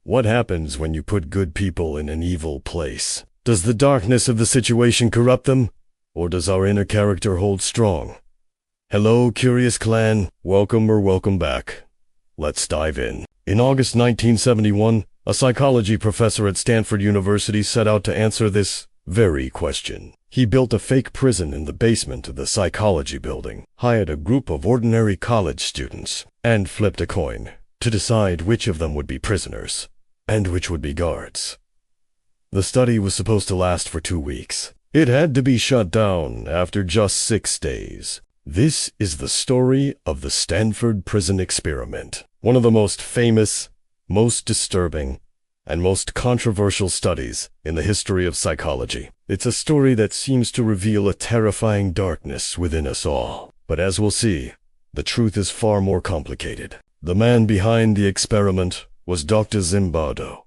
What happens when you put good people in an evil place? Does the darkness of the situation corrupt them? Or does our inner character hold strong? Hello, Curious Clan. Welcome back. Let's dive in. In August 1971, a psychology professor at Stanford University set out to answer this very question. He built a fake prison in the basement of the psychology building, hired a group of ordinary college students, and flipped a coin to decide which of them would be prisoners and which would be guards. The study was supposed to last for 2 weeks. It had to be shut down after just 6 days. This is the story of the Stanford Prison Experiment, one of the most famous, most disturbing, and most controversial studies in the history of psychology. It's a story that seems to reveal a terrifying darkness within us all. But as we'll see, the truth is far more complicated. The man behind the experiment was Dr. Zimbardo.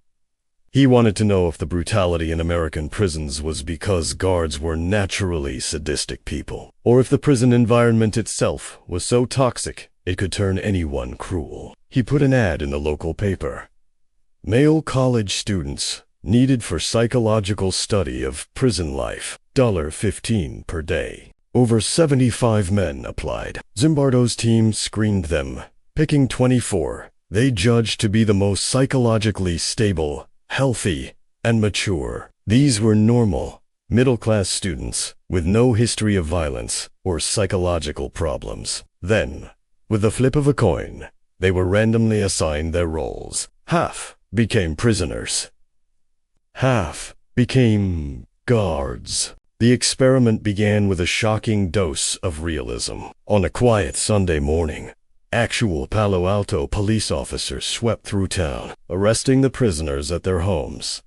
He wanted to know if the brutality in American prisons was because guards were naturally sadistic people, or if the prison environment itself was so toxic it could turn anyone cruel. He put an ad in the local paper. Male college students needed for psychological study of prison life, $15 per day. Over 75 men applied. Zimbardo's team screened them, picking 24 they judged to be the most psychologically stable, healthy, and mature. These were normal, middle-class students with no history of violence or psychological problems. Then, with the flip of a coin, they were randomly assigned their roles. Half became prisoners. Half became guards. The experiment began with a shocking dose of realism. On a quiet Sunday morning, actual Palo Alto police officers swept through town, arresting the prisoners at their homes,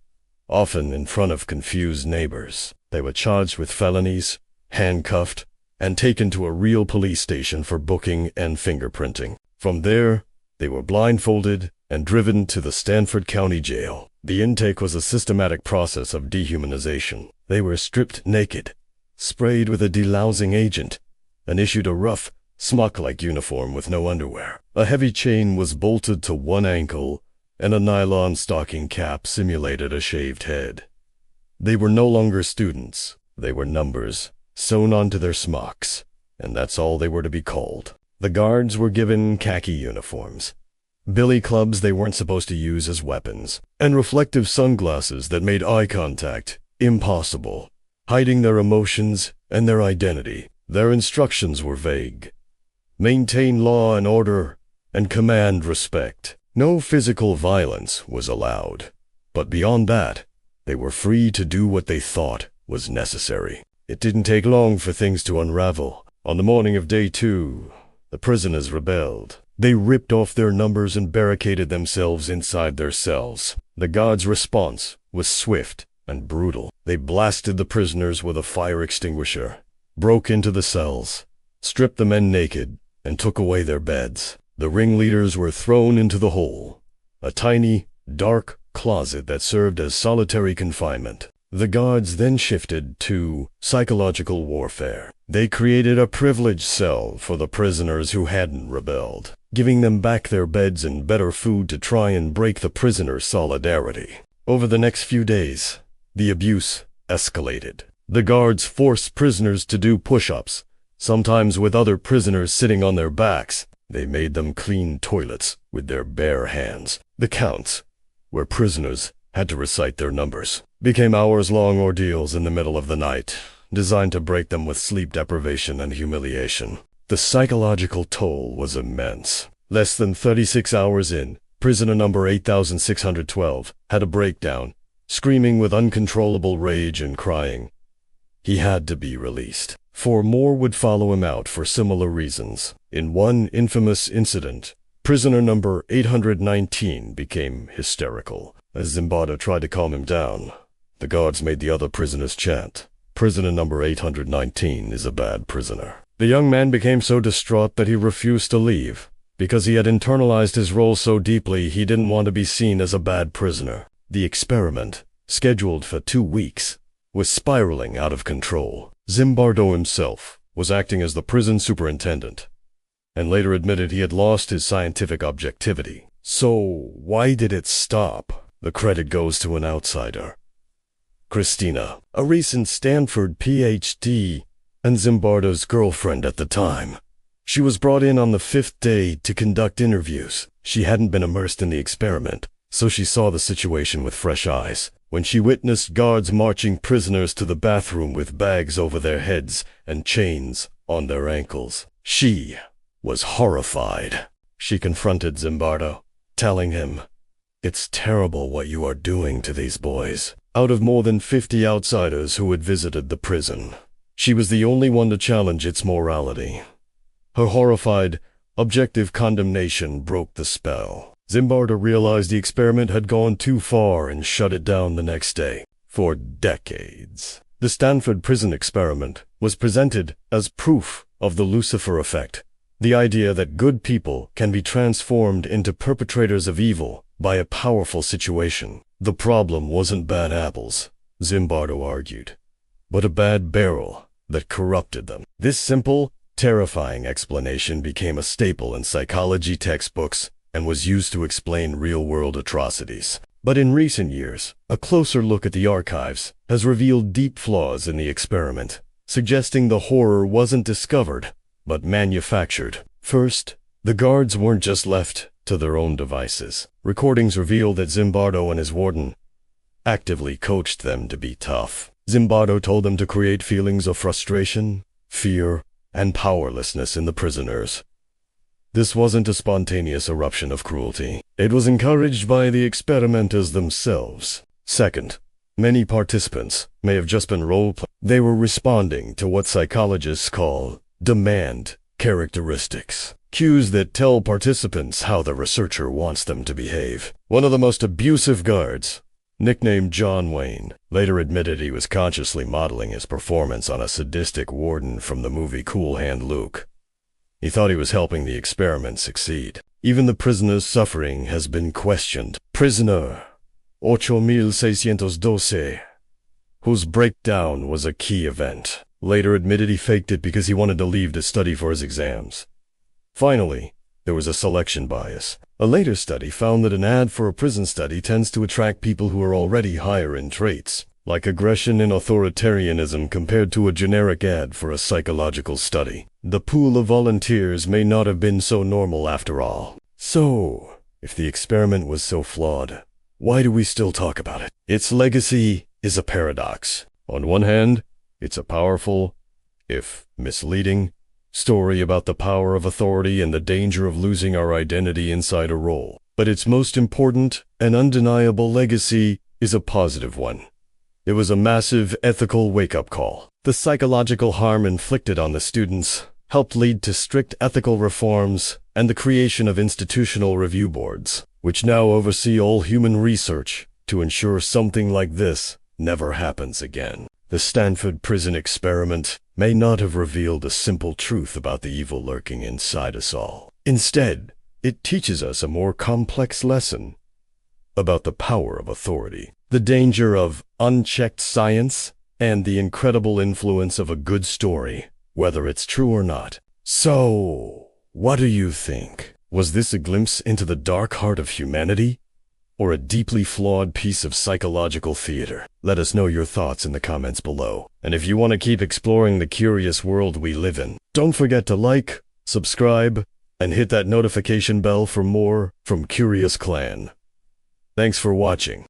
often in front of confused neighbors. They were charged with felonies, handcuffed, and taken to a real police station for booking and fingerprinting. From there, they were blindfolded and driven to the Stanford County Jail. The intake was a systematic process of dehumanization. They were stripped naked, sprayed with a delousing agent, and issued a rough, smock-like uniform with no underwear. A heavy chain was bolted to one ankle, and a nylon stocking cap simulated a shaved head. They were no longer students. They were numbers, sewn onto their smocks, and that's all they were to be called. The guards were given khaki uniforms, billy clubs they weren't supposed to use as weapons, and reflective sunglasses that made eye contact impossible, hiding their emotions and their identity. Their instructions were vague. Maintain law and order and command respect. No physical violence was allowed, but beyond that, they were free to do what they thought was necessary. It didn't take long for things to unravel. On the morning of day 2, the prisoners rebelled. They ripped off their numbers and barricaded themselves inside their cells. The guards' response was swift and brutal. They blasted the prisoners with a fire extinguisher, broke into the cells, stripped the men naked, and took away their beds. The ringleaders were thrown into the hole, a tiny, dark closet that served as solitary confinement. The guards then shifted to psychological warfare. They created a privileged cell for the prisoners who hadn't rebelled, giving them back their beds and better food to try and break the prisoners' solidarity. Over the next few days, the abuse escalated. The guards forced prisoners to do push-ups, sometimes with other prisoners sitting on their backs. They made them clean toilets with their bare hands. The counts, where prisoners had to recite their numbers, became hours-long ordeals in the middle of the night, designed to break them with sleep deprivation and humiliation. The psychological toll was immense. Less than 36 hours in, prisoner number 8612 had a breakdown, screaming with uncontrollable rage and crying. He had to be released. 4 more would follow him out for similar reasons. In one infamous incident, prisoner number 819 became hysterical. As Zimbardo tried to calm him down, the guards made the other prisoners chant, "Prisoner number 819 is a bad prisoner." The young man became so distraught that he refused to leave, because he had internalized his role so deeply he didn't want to be seen as a bad prisoner. The experiment, scheduled for 2 weeks, was spiraling out of control. Zimbardo himself was acting as the prison superintendent, and later admitted he had lost his scientific objectivity. So why did it stop? the credit goes to an outsider. Christina, a recent Stanford PhD and Zimbardo's girlfriend at the time. She was brought in on the 5th day to conduct interviews. She hadn't been immersed in the experiment, so she saw the situation with fresh eyes. When she witnessed guards marching prisoners to the bathroom with bags over their heads and chains on their ankles, she was horrified. She confronted Zimbardo, telling him, "It's terrible what you are doing to these boys." Out of more than 50 outsiders who had visited the prison, she was the only one to challenge its morality. Her horrified, objective condemnation broke the spell. Zimbardo realized the experiment had gone too far and shut it down the next day. For decades, the Stanford Prison Experiment was presented as proof of the Lucifer effect, the idea that good people can be transformed into perpetrators of evil by a powerful situation. The problem wasn't bad apples, Zimbardo argued, but a bad barrel that corrupted them. This simple, terrifying explanation became a staple in psychology textbooks and was used to explain real-world atrocities. But in recent years, a closer look at the archives has revealed deep flaws in the experiment, suggesting the horror wasn't discovered, but manufactured. First, the guards weren't just left to their own devices. Recordings reveal that Zimbardo and his warden actively coached them to be tough. Zimbardo told them to create feelings of frustration, fear, and powerlessness in the prisoners. This wasn't a spontaneous eruption of cruelty. It was encouraged by the experimenters themselves. Second, many participants may have just been role-playing. They were responding to what psychologists call demand characteristics, cues that tell participants how the researcher wants them to behave. One of the most abusive guards, nicknamed John Wayne, later admitted he was consciously modeling his performance on a sadistic warden from the movie Cool Hand Luke. He thought he was helping the experiment succeed. Even the prisoner's suffering has been questioned. Prisoner 8612, whose breakdown was a key event, later admitted he faked it because he wanted to leave to study for his exams. Finally, there was a selection bias. A later study found that an ad for a prison study tends to attract people who are already higher in traits, like aggression and authoritarianism, compared to a generic ad for a psychological study. The pool of volunteers may not have been so normal after all. So, if the experiment was so flawed, why do we still talk about it? Its legacy is a paradox. On one hand, it's a powerful, if misleading, story about the power of authority and the danger of losing our identity inside a role. But its most important and undeniable legacy is a positive one. It was a massive ethical wake-up call. The psychological harm inflicted on the students helped lead to strict ethical reforms and the creation of institutional review boards, which now oversee all human research to ensure something like this never happens again. The Stanford Prison Experiment may not have revealed a simple truth about the evil lurking inside us all. Instead, it teaches us a more complex lesson about the power of authority, the danger of unchecked science, and the incredible influence of a good story, whether it's true or not. So, what do you think? Was this a glimpse into the dark heart of humanity, or a deeply flawed piece of psychological theater? Let us know your thoughts in the comments below. And if you want to keep exploring the curious world we live in, don't forget to like, subscribe, and hit that notification bell for more from Curious Clan. Thanks for watching.